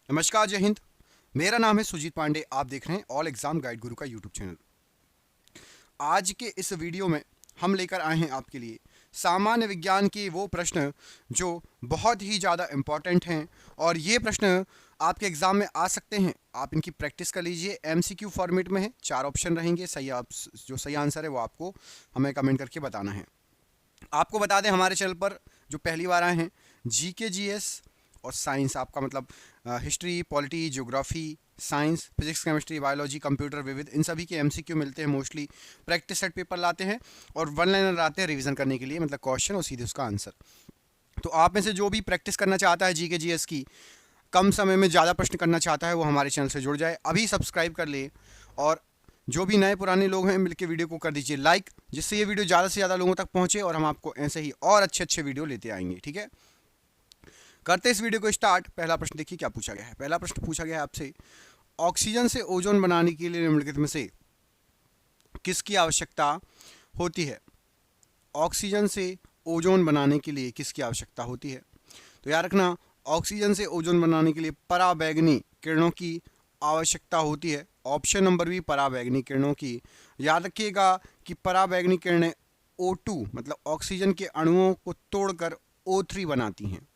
नमस्कार, जय हिंद। मेरा नाम है सुजीत पांडे। आप देख रहे हैं ऑल एग्जाम गाइड गुरु का यूट्यूब चैनल। आज के इस वीडियो में हम लेकर आए हैं आपके लिए सामान्य विज्ञान के वो प्रश्न जो बहुत ही ज़्यादा इम्पॉर्टेंट हैं और ये प्रश्न आपके एग्ज़ाम में आ सकते हैं। आप इनकी प्रैक्टिस कर लीजिए। एमसीक्यू फॉर्मेट में है, 4 ऑप्शन रहेंगे। जो सही आंसर है वो आपको हमें कमेंट करके बताना है। आपको बता दें, हमारे चैनल पर जो पहली बार आए हैं, जीके जीएस और साइंस, आपका मतलब history, polity, geography, science, physics, chemistry, biology, computer, विविध, इन सभी के एमसीक्यू मिलते हैं। मोस्टली प्रैक्टिस सेट पेपर लाते हैं और वन लाइनर आते हैं रिवीजन करने के लिए, मतलब क्वेश्चन और सीधे उसका आंसर। तो आप में से जो भी प्रैक्टिस करना चाहता है जीके जीएस की, कम समय में ज़्यादा प्रश्न करना चाहता है, वो हमारे चैनल से जुड़ जाए। अभी सब्सक्राइब कर ले और जो भी नए पुराने लोग हैं मिलकर वीडियो को कर दीजिए लाइक, जिससे ये वीडियो ज़्यादा से ज़्यादा लोगों तक पहुँचे और हम आपको ऐसे ही और अच्छे अच्छे वीडियो लेते आएंगे। ठीक है, करते इस वीडियो को स्टार्ट। पहला प्रश्न देखिए क्या पूछा गया है। पहला प्रश्न पूछा गया है आपसे, ऑक्सीजन से ओजोन बनाने के लिए निम्नलिखित में से किसकी आवश्यकता होती है। ऑक्सीजन से ओजोन बनाने के लिए किसकी आवश्यकता होती है। तो याद रखना, ऑक्सीजन से ओजोन बनाने के लिए पराबैंगनी किरणों की आवश्यकता होती है। ऑप्शन नंबर बी, पराबैंगनी किरणों की। याद रखिएगा कि पराबैंगनी किरणें O2 मतलब ऑक्सीजन के अणुओं को तोड़कर O3 बनाती हैं।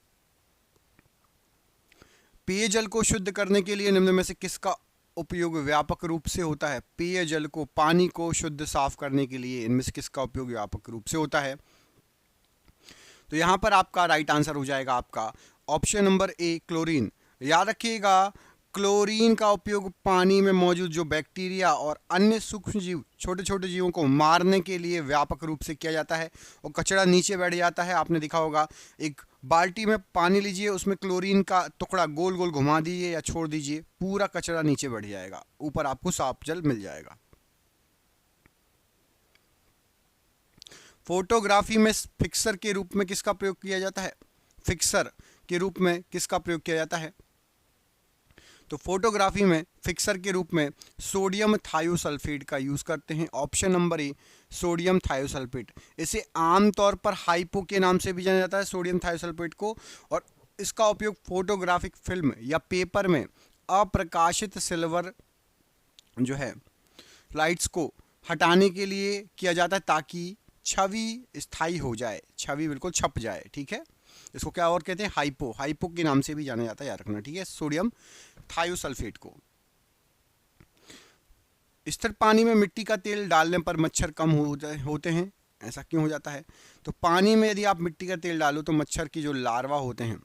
पेयजल को शुद्ध करने के लिए निम्न में से किसका उपयोग व्यापक रूप से होता है। पेयजल को, पानी को शुद्ध साफ करने के लिए इनमें से किसका उपयोग व्यापक रूप से होता है। तो यहां पर आपका राइट आंसर हो जाएगा आपका ऑप्शन नंबर ए, क्लोरीन। याद रखिएगा, क्लोरीन का उपयोग पानी में मौजूद जो बैक्टीरिया और अन्य सूक्ष्म जीव, छोटे छोटे जीवों को मारने के लिए व्यापक रूप से किया जाता है। और कचरा नीचे बैठ जाता है। आपने देखा होगा, एक बाल्टी में पानी लीजिए, उसमें क्लोरीन का टुकड़ा गोल गोल घुमा दीजिए या छोड़ दीजिए, पूरा कचरा नीचे बैठ जाएगा, ऊपर आपको साफ जल मिल जाएगा। फोटोग्राफी में फिक्सर के रूप में किसका प्रयोग किया जाता है। फिक्सर के रूप में किसका प्रयोग किया जाता है। तो फोटोग्राफी में फिक्सर के रूप में सोडियम थायोसल्फेट का यूज करते हैं। ऑप्शन नंबर ए, सोडियम थायोसल्फेट। इसे आमतौर पर हाइपो के नाम से भी जाना जाता है, सोडियम थायोसल्फेट को। और इसका उपयोग फोटोग्राफिक फिल्म या पेपर में अप्रकाशित सिल्वर जो है लाइट्स को हटाने के लिए किया जाता है, ताकि छवि स्थायी हो जाए, छवि बिल्कुल छप जाए। ठीक है, इसको क्या और कहते हैं, हाइपो। हाइपो के नाम से भी जाना जाता है, याद रखना। ठीक है, सोडियम थायोसल्फेट को। स्थिर पानी में मिट्टी का तेल डालने पर मच्छर कम होते हैं। ऐसा क्यों हो जाता है। तो पानी में यदि आप मिट्टी का तेल डालो तो मच्छर की जो लार्वा होते हैं,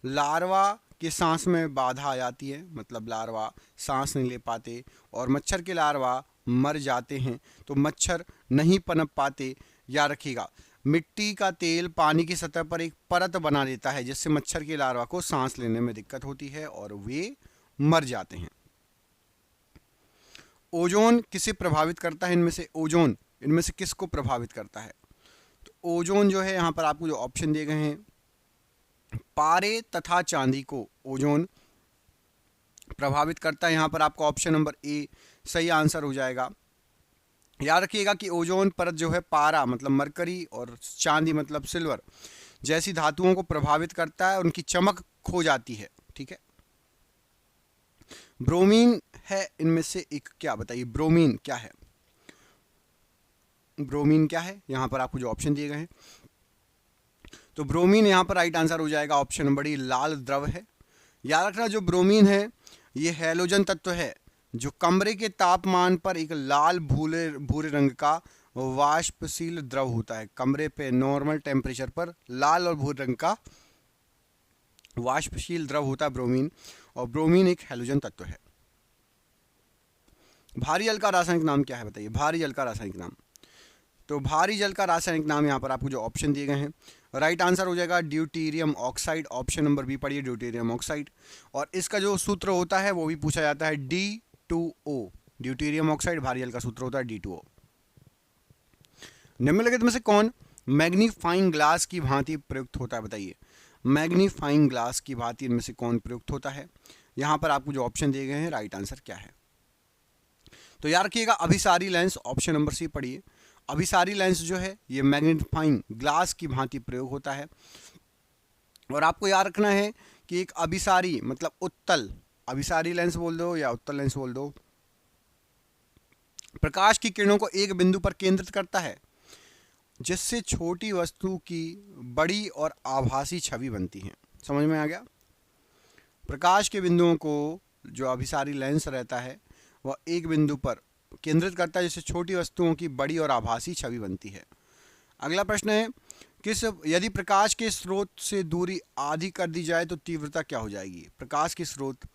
लार्वा के सांस में बाधा आ जाती है, मतलब लार्वा सांस नहीं ले पाते और मच्छर के लार्वा मर जाते हैं, तो मच्छर नहीं पनप पाते। याद रखिएगा, मिट्टी का तेल पानी की सतह पर एक परत बना देता है, जिससे मच्छर के लार्वा को सांस लेने में दिक्कत होती है और वे मर जाते हैं। ओजोन किसे प्रभावित करता है। इनमें से ओजोन इनमें से किसको प्रभावित करता है। तो ओजोन जो है, यहाँ पर आपको जो ऑप्शन दिए गए हैं, पारे तथा चांदी को ओजोन प्रभावित करता है। यहाँ पर आपका ऑप्शन नंबर ए सही आंसर हो जाएगा। याद रखिएगा कि ओजोन परत जो है पारा मतलब मरकरी और चांदी मतलब सिल्वर जैसी धातुओं को प्रभावित करता है, उनकी चमक खो जाती है। ठीक है, ब्रोमीन है इनमें से एक, क्या बताइए ब्रोमीन क्या है। ब्रोमीन क्या है, यहां पर आपको जो ऑप्शन दिए गए हैं, तो ब्रोमीन यहां पर राइट आंसर हो जाएगा ऑप्शन नंबर डी, लाल द्रव है। याद रखना, जो ब्रोमीन है ये हैलोजन तत्व है, जो कमरे के तापमान पर एक लाल भूरे भूरे रंग का वाष्पशील द्रव होता है। कमरे पे नॉर्मल टेम्परेचर पर लाल और भूरे रंग का वाष्पशील द्रव होता है ब्रोमीन, और ब्रोमीन एक हैलोजन तत्व है। भारी जल का रासायनिक नाम क्या है, बताइए भारी जल का रासायनिक नाम। तो भारी जल का रासायनिक नाम यहाँ पर आपको जो ऑप्शन दिए गए हैं, राइट आंसर हो जाएगा deuterium oxide. Option number B पढ़िए, ड्यूटेरियम ऑक्साइड। और इसका जो सूत्र होता है वो भी पूछा जाता है, D2O। ड्यूटेरियम ऑक्साइड भारी जल का सूत्र होता है D2O। निम्नलिखित में से कौन मैग्नीफाइंग ग्लास की भांति प्रयुक्त होता है, बताइए मैग्नीफाइंग ग्लास की भांति इनमें से कौन प्रयुक्त होता है। यहाँ पर आपको जो ऑप्शन दिए गए हैं, राइट आंसर क्या है। तो याद रखिएगा, अभिसारी लेंस, ऑप्शन नंबर सी पढ़िए। अभिसारी लेंस जो है ये मैग्नीफाइंग ग्लास की भांति प्रयोग होता है। और आपको याद रखना है कि एक अभिसारी मतलब उत्तल, अभिसारी लेंस बोल दो या उत्तल लेंस बोल दो, प्रकाश की किरणों को एक बिंदु पर केंद्रित करता है जिससे छोटी वस्तु की बड़ी और आभासी छवि बनती है। समझ में आ गया? प्रकाश के बिंदुओं को जो अभिसारी लेंस रहता है वह एक बिंदु पर केंद्रित करता है जिससे छोटी वस्तुओं की बड़ी और आभासी छवि बनती है। अगला प्रश्न है, यदि प्रकाश के स्रोत से दूरी आधी कर दी जाए तो तीव्रता क्या हो जाएगी? प्रकाश के स्रोत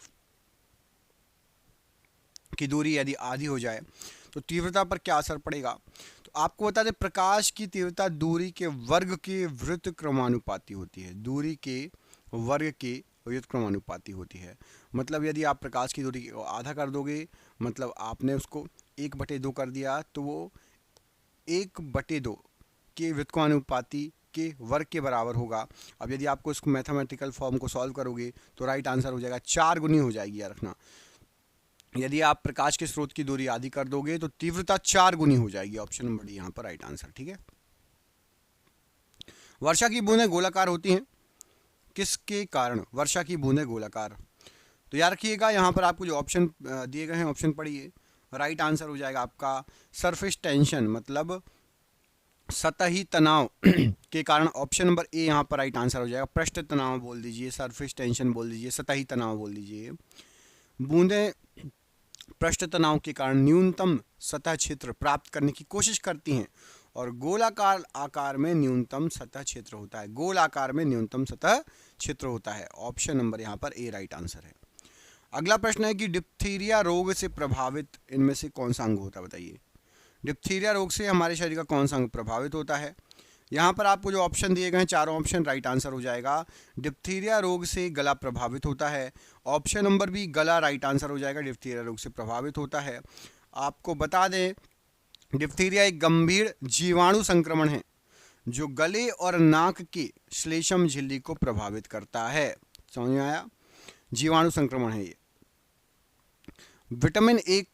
की दूरी यदि आधी हो जाए तो तीव्रता पर क्या असर पड़ेगा? तो आपको बता दें, प्रकाश की तीव्रता दूरी के वर्ग के व्युत्क्रमानुपाती क्रमानुपाती होती है। दूरी के वर्ग के व्युत्क्रमानुपाती होती है। मतलब यदि आप प्रकाश की दूरी को आधा कर दोगे, मतलब आपने उसको 1/2 कर दिया, तो वो 1/2 के व्युत्क्रमानुपाती के वर्ग के बराबर होगा। अब यदि आपको इसको मैथमेटिकल फॉर्म को सॉल्व करोगे तो राइट आंसर हो जाएगा 4 गुनी हो जाएगी। याद रखना, यदि आप प्रकाश के स्रोत की दूरी आधी कर दोगे तो तीव्रता 4 गुनी हो जाएगी। ऑप्शन नंबर डी यहाँ पर राइट आंसर। ठीक है। वर्षा की बूंदें गोलाकार होती हैं, किसके कारण वर्षा की बूंदें गोलाकार? तो याद रखिएगा, यहाँ पर आपको जो ऑप्शन दिए गए हैं ऑप्शन पढ़िए। राइट आंसर हो जाएगा आपका सरफेस टेंशन, मतलब सतही तनाव के कारण। ऑप्शन नंबर ए यहाँ पर राइट आंसर हो जाएगा। पृष्ठ तनाव बोल दीजिए, सरफेस टेंशन बोल दीजिए, सतही तनाव बोल दीजिए। बूंदें पृष्ठ तनाव के कारण न्यूनतम सतह क्षेत्र प्राप्त करने की कोशिश करती हैं और गोलाकार आकार में न्यूनतम सतह क्षेत्र होता है। गोल आकार में न्यूनतम सतह क्षेत्र होता है। ऑप्शन नंबर यहाँ पर ए राइट आंसर है। अगला प्रश्न है कि डिप्थीरिया रोग से प्रभावित इनमें से कौन सा अंग होता है? बताइए, डिप्थीरिया रोग से हमारे शरीर का कौन सा अंग प्रभावित होता है? यहाँ पर आपको जो ऑप्शन दिए गए हैं चारों ऑप्शन राइट आंसर हो जाएगा। डिप्थीरिया रोग से गला प्रभावित होता है। ऑप्शन नंबर बी गला राइट आंसर हो जाएगा। डिप्थीरिया रोग से प्रभावित होता है। आपको बता दें, डिप्थीरिया एक गंभीर जीवाणु संक्रमण है जो गले और नाक के श्लेष्म झिल्ली को प्रभावित करता है। समझ में आया? जीवाणु संक्रमण है ये। विटामिन ए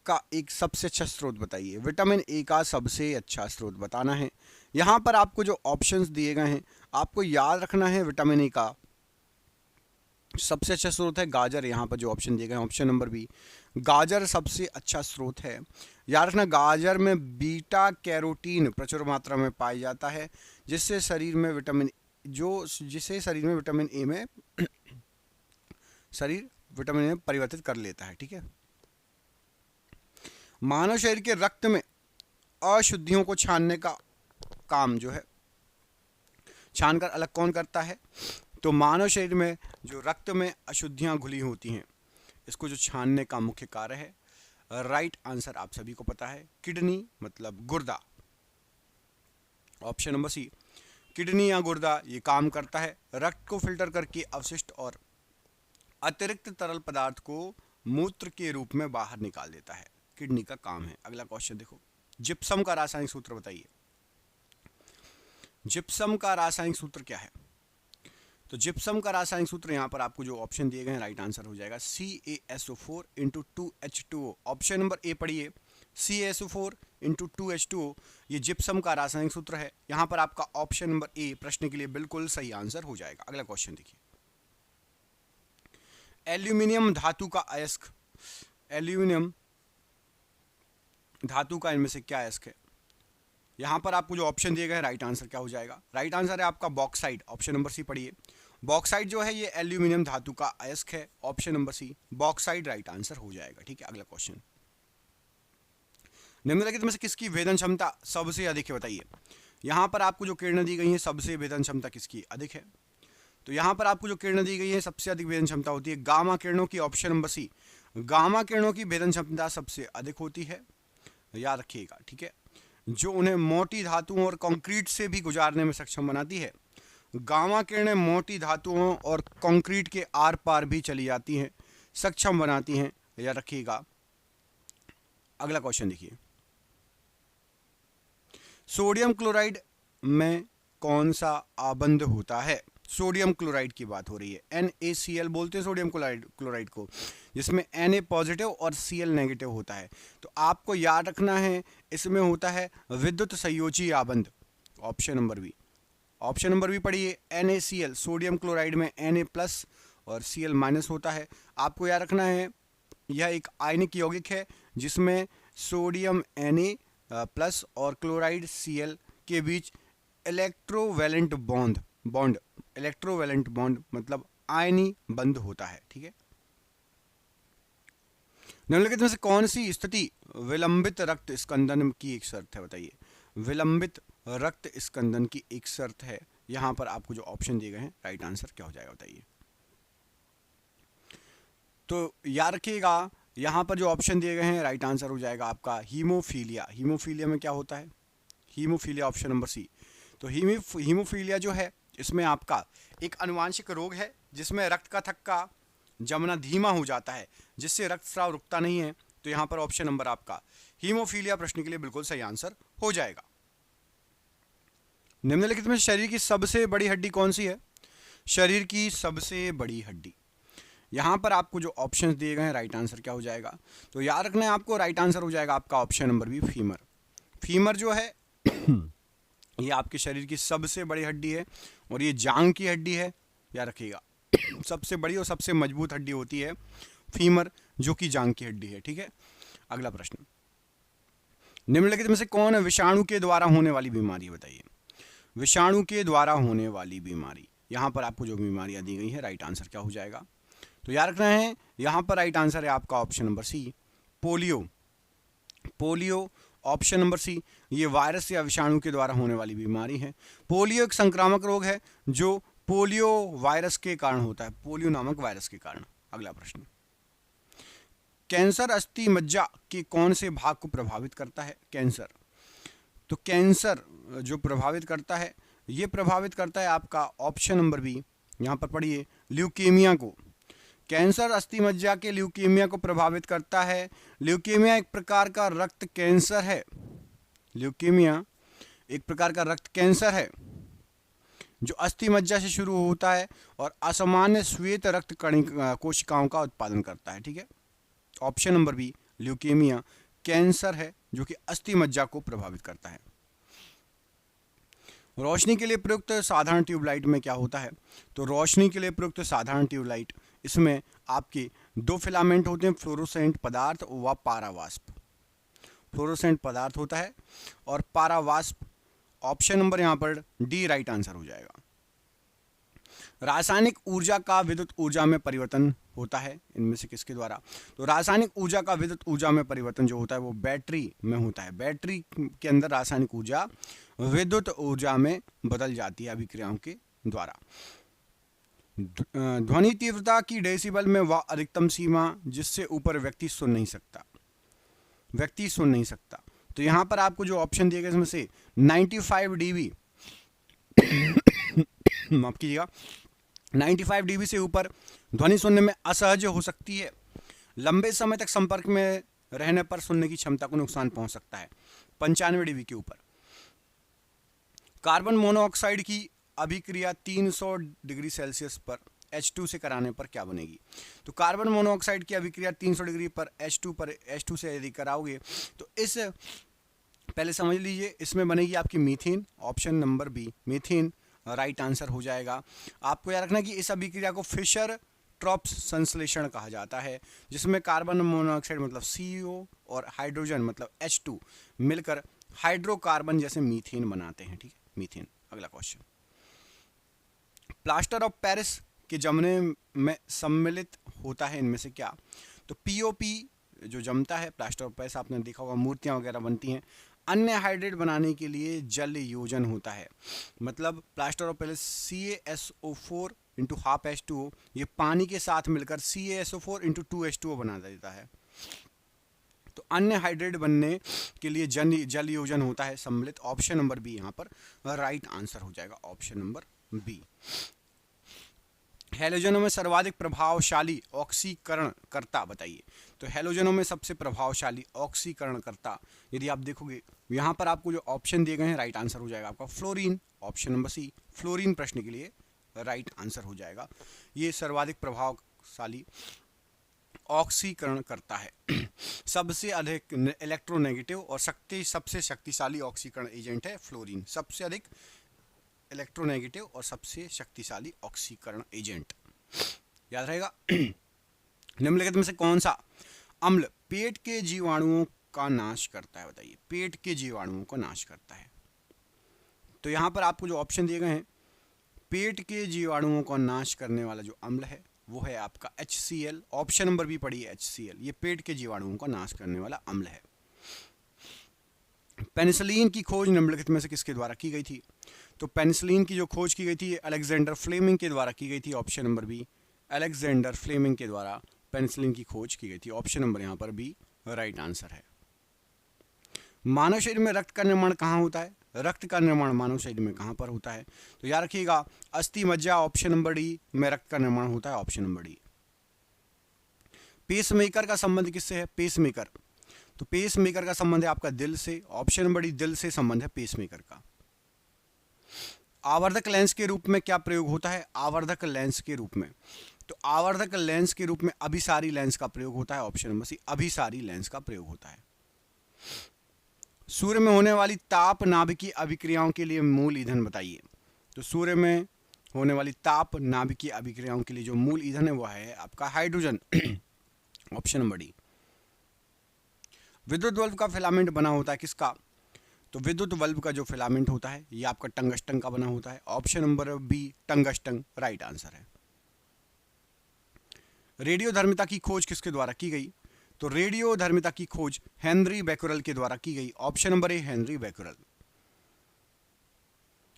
का एक सबसे अच्छा स्रोत बताइए। विटामिन ए का सबसे अच्छा स्रोत बताना है। यहाँ पर आपको जो ऑप्शंस दिए गए हैं आपको याद रखना है, विटामिन ए का सबसे अच्छा स्रोत है गाजर। यहाँ पर जो ऑप्शन दिए गए हैं ऑप्शन नंबर बी, गाजर सबसे अच्छा स्रोत है। याद रखना, गाजर में बीटा कैरोटीन प्रचुर मात्रा में पाया जाता है जिससे शरीर में विटामिन विटामिन ए में परिवर्तित कर लेता है। ठीक है। मानव शरीर के रक्त में अशुद्धियों को छानने का काम जो है छानकर अलग कौन करता है? तो मानव शरीर में जो रक्त में अशुद्धियां घुली होती हैं इसको जो छानने का मुख्य कार्य है, राइट आंसर आप सभी को पता है, किडनी मतलब गुर्दा। ऑप्शन नंबर सी, किडनी या गुर्दा ये काम करता है। रक्त को फिल्टर करके अवशिष्ट और अतिरिक्त तरल पदार्थ को मूत्र के रूप में बाहर निकाल देता है, किडनी का काम है। अगला क्वेश्चन देखो, जिप्सम का रासायनिक सूत्र बताइए। जिप्सम का रासायनिक सूत्र क्या है? तो जिप्सम का रासायनिक सूत्र यहाँ पर आपको जो ऑप्शन दिए गए हैं राइट आंसर हो जाएगा CaSO4 × 2H2O। ऑप्शन नंबर ए पढ़िए, CaSO4 × 2H2O ये जिप्सम का रासायनिक सूत्र है। यहाँ पर आपका ऑप्शन नंबर ए प्रश्न के लिए बिल्कुल सही आंसर हो जाएगा। अगला क्वेश्चन देखिए, एल्यूमिनियम धातु का अयस्क, एल्यूमिनियम धातु का इनमें से क्या अयस्क है? यहाँ पर आपको जो ऑप्शन दिए गए हैं राइट आंसर क्या हो जाएगा? राइट आंसर है आपका बॉक्साइट। ऑप्शन नंबर सी पढ़िए, बॉक्साइट जो है ये एल्यूमिनियम धातु का अयस्क है। Option number C bauxite right answer हो जाएगा। ठीक है। अगला क्वेश्चन, निम्नलिखित में से किसकी भेदन क्षमता सबसे अधिक है? बताइए। यहाँ पर आपको जो किरणें दी गई हैं सबसे भेदन क्षमता किसकी अधिक है? तो यहाँ पर आपको जो किरणें दी गई है सबसे अधिक भेदन क्षमता होती है गामा किरणों की। ऑप्शन नंबर सी, गामा किरणों की भेदन क्षमता सबसे अधिक होती है। याद रखिएगा। ठीक है। जो उन्हें मोटी धातुओं और कंक्रीट से भी गुजारने में सक्षम बनाती है। गामा किरणें मोटी धातुओं और कंक्रीट के आर पार भी चली जाती हैं, सक्षम बनाती हैं। याद रखिएगा। अगला क्वेश्चन देखिए, सोडियम क्लोराइड में कौन सा आबंध होता है? सोडियम क्लोराइड की बात हो रही है। NaCl बोलते हैं सोडियम क्लोराइड को, जिसमें Na पॉजिटिव और Cl नेगेटिव होता है। तो आपको याद रखना है इसमें होता है विद्युत संयोजी आबंध। Option number B, option number B पढ़िए, NaCl सोडियम क्लोराइड में Na+ और Cl माइनस होता है। आपको याद रखना है यह एक आयनिक यौगिक है जिसमें सोडियम Na+ और क्लोराइड Cl के बीच इलेक्ट्रोवैलेंट बॉन्ड इलेक्ट्रोवैलेंट बॉन्ड मतलब आयनी बंध होता है। ठीक है। निम्नलिखित में से कौन सी स्थिति विलंबित रक्त स्कंदन की एक शर्त है? बताइए। विलंबित रक्त स्कंदन की एक शर्त है। यहां पर आपको जो ऑप्शन दिए गए हैं राइट आंसर क्या हो जाएगा बताइए। तो याद रखिएगा यहां पर जो ऑप्शन दिए गए हैं राइट आंसर हो जाएगा आपका हीमोफीलिया। हीमोफीलिया में क्या होता है? Haemophilia option number C. तो हीमोफीलिया जो है इसमें आपका एक आनुवांशिक रोग है जिसमें रक्त का थक्का जमना धीमा हो जाता है जिससे रक्तस्राव रुकता नहीं है। तो यहां पर ऑप्शन नंबर आपका हीमोफीलिया प्रश्न के लिए बिल्कुल सही आंसर हो जाएगा। निम्नलिखित में शरीर की सबसे बड़ी हड्डी कौन सी है? शरीर की सबसे बड़ी हड्डी। यहां पर आपको जो ऑप्शंस दिए गए हैं राइट आंसर क्या हो जाएगा? तो याद रखना है आपको राइट आंसर हो जाएगा आपका option number B femur. Femur जो है ये आपके शरीर की सबसे बड़ी हड्डी है और ये जांग की हड्डी है। याद रखिएगा सबसे बड़ी और सबसे मजबूत हड्डी होती है फीमर जो कि जांग की हड्डी है। ठीक है। अगला प्रश्न, निम्नलिखित में से कौन विषाणु के द्वारा होने वाली बीमारी बताइए। विषाणु के द्वारा होने वाली बीमारी, यहां पर आपको जो बीमारियां दी गई है राइट आंसर क्या हो जाएगा? तो याद रखना है यहां पर राइट आंसर है आपका option number C polio. Polio option number C, ये वायरस या विषाणु के द्वारा होने वाली बीमारी है। पोलियो एक संक्रामक रोग है जो पोलियो वायरस के कारण होता है, पोलियो नामक वायरस के कारण। अगला प्रश्न, कैंसर अस्थि मज्जा के कौन से भाग को प्रभावित करता है? कैंसर, तो कैंसर जो प्रभावित करता है ये प्रभावित करता है आपका ऑप्शन नंबर बी, यहां पर पढ़िए, ल्यूकेमिया को। कैंसर अस्थि मज्जा के ल्यूकेमिया को प्रभावित करता है। ल्यूकेमिया एक प्रकार का रक्त कैंसर है। ल्यूकेमिया एक प्रकार का रक्त कैंसर है जो अस्थि मज्जा से शुरू होता है और असामान्य श्वेत रक्त कोशिकाओं का उत्पादन करता है। ठीक है। Option number B, leukaemia cancer है जो कि अस्थि मज्जा को प्रभावित करता है। रोशनी के लिए प्रयुक्त साधारण ट्यूबलाइट में क्या होता है? तो रोशनी के लिए प्रयुक्त साधारण ट्यूबलाइट, इसमें आपके दो फिलामेंट होते हैं, फ्लोरोसेंट पदार्थ व पारावाष्प। फ्लोरोसेंट पदार्थ होता है और पारावाष्प। ऑप्शन नंबर यहां पर डी राइट आंसर हो जाएगा। रासायनिक ऊर्जा का विद्युत ऊर्जा में परिवर्तन होता है इनमें से किसके द्वारा? तो रासायनिक ऊर्जा का विद्युत ऊर्जा में परिवर्तन जो होता है वो बैटरी में होता है। बैटरी के अंदर रासायनिक ऊर्जा विद्युत ऊर्जा में बदल जाती है अभिक्रियाओं के द्वारा। ध्वनि तीव्रता की डेसिबल में वह अधिकतम सीमा जिससे ऊपर व्यक्ति सुन नहीं सकता। तो यहां पर आपको जो ऑप्शन दिए गए इसमें से 95 dB माफ कीजिएगा, 95 dB से ऊपर ध्वनि सुनने में असहज हो सकती है। लंबे समय तक संपर्क में रहने पर सुनने की क्षमता को नुकसान पहुंच सकता है 95 dB के ऊपर। कार्बन मोनोऑक्साइड की अभिक्रिया 300 डिग्री सेल्सियस पर H2 से कराने पर क्या बनेगी? तो कार्बन मोनोऑक्साइड की अभिक्रिया 300 डिग्री पर H2 से यदि कराओगे तो इस पहले समझ लीजिए इसमें बनेगी आपकी methane. Option number B methane right answer हो जाएगा। आपको याद रखना कि इस अभिक्रिया को फिशर ट्रॉप्स संश्लेषण कहा जाता है जिसमें कार्बन मोनोऑक्साइड मतलब CO और हाइड्रोजन मतलब H2 मिलकर हाइड्रोकार्बन जैसे मीथेन बनाते हैं। ठीक है, मीथेन। अगला क्वेश्चन, प्लास्टर ऑफ पेरिस के जमने में सम्मिलित होता है इनमें से क्या? तो POP जो जमता है प्लास्टर ऑफ पेरिस, आपने देखा होगा मूर्तियां वगैरह बनती हैं। अन्य हाइड्रेट बनाने के लिए जल योजन होता है, मतलब plaster of Paris CaSO4 into half H2O ये पानी के साथ मिलकर CaSO4 इंटू 2H2O बना देता है। तो अन्य हाइड्रेट बनने के लिए जल योजन होता है सम्मिलित। ऑप्शन नंबर बी यहाँ पर राइट आंसर हो जाएगा, ऑप्शन नंबर बी। हैलोजनों में सर्वाधिक प्रभावशाली ऑक्सीकरणकर्ता बताइए। तो हैलोजनों में सबसे प्रभावशाली ऑक्सीकरणकर्ता यदि आप देखोगे यहाँ पर आपको जो ऑप्शन दिए गए हैं राइट आंसर हो जाएगा आपका fluorine. Option number C fluorine प्रश्न के लिए राइट आंसर हो जाएगा। ये सर्वाधिक प्रभावशाली ऑक्सीकरण करता है। सबसे अधिक इलेक्ट्रोनेगेटिव और सबसे शक्तिशाली ऑक्सीकरण एजेंट है फ्लोरीन। सबसे अधिक इलेक्ट्रोनेगेटिव और सबसे शक्तिशाली ऑक्सीकरण एजेंट। याद रहेगा। निम्नलिखित में से कौन सा अम्ल पेट के जीवाणुओं का नाश करता है, बताइए, पेट के जीवाणुओं का नाश करता है। तो यहां पर आपको जो ऑप्शन दिए गए हैं, पेट के जीवाणुओं का नाश करने वाला जो अम्ल है वो है आपका HCl। ऑप्शन नंबर बी पढ़िए HCl, ये पेट के जीवाणुओं का नाश करने वाला अम्ल है। पेनिसिलिन की खोज निम्नलिखित में से किसके द्वारा की गई थी? तो पेनिसिलिन की जो खोज की गई थी अलेक्जेंडर फ्लेमिंग के द्वारा की गई थी। Option number B, Alexander Fleming के द्वारा पेनिसिलिन की खोज की गई थी। ऑप्शन नंबर यहाँ पर बी राइट आंसर है। मानव शरीर में रक्त का निर्माण कहाँ होता है? रक्त का निर्माण मानव शरीर में कहाँ पर होता है? तो याद रखिएगा अस्थि मज्जा, ऑप्शन नंबर डी में रक्त का निर्माण होता है। Option number D. पेसमेकर का संबंध किससे है? पेसमेकर, तो पेसमेकर का संबंध है आपका दिल से। ऑप्शन नंबर डी, दिल से संबंध है पेसमेकर का। आवर्धक लेंस के रूप में क्या प्रयोग होता है? आवर्धक लेंस के रूप में, तो आवर्धक लेंस के रूप में अभिसारी लेंस का प्रयोग होता है। ऑप्शन नंबर सी, अभिसारी लेंस का प्रयोग होता है। सूर्य में होने वाली ताप नाभिकीय अभिक्रियाओं के लिए मूल ईंधन बताइए। तो सूर्य में होने वाली ताप नाभिकीय अभिक्रियाओं के लिए जो मूल ईंधन है वो है आपका हाइड्रोजन। Option number D. विद्युत बल्ब का फिलामेंट बना होता है किसका? तो विद्युत बल्ब का जो फिलामेंट होता है ये आपका टंगस्टन का बना होता है। Option number B tungsten right answer है। रेडियोधर्मिता की खोज किसके द्वारा की गई? तो रेडियोधर्मिता की खोज हेनरी बैक्यूरेल के द्वारा की गई। Option number A Henri Becquerel.